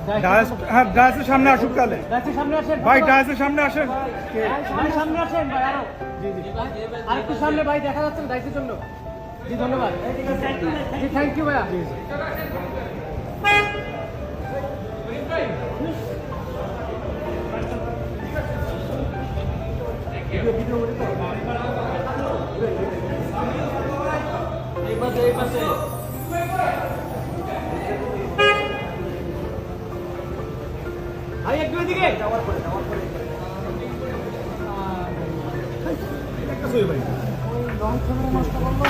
হ্যাঁ ডায়াসের সামনে আসুক তাহলে ডায়াসের সামনে আসেন ভাই, ডায়াসের সামনে আসেন। ভাই সামনে আসেন ভাই আরো। জি জি আরেকটু সামনে ভাই দেখা যাচ্ছে না ডায়াসের জন্য। জি ধন্যবাদ। জি থ্যাংক ইউ ভাইয়া। জি ভাই একটু এদিকে ভাই লং ক্যামেরা নষ্ট করলো।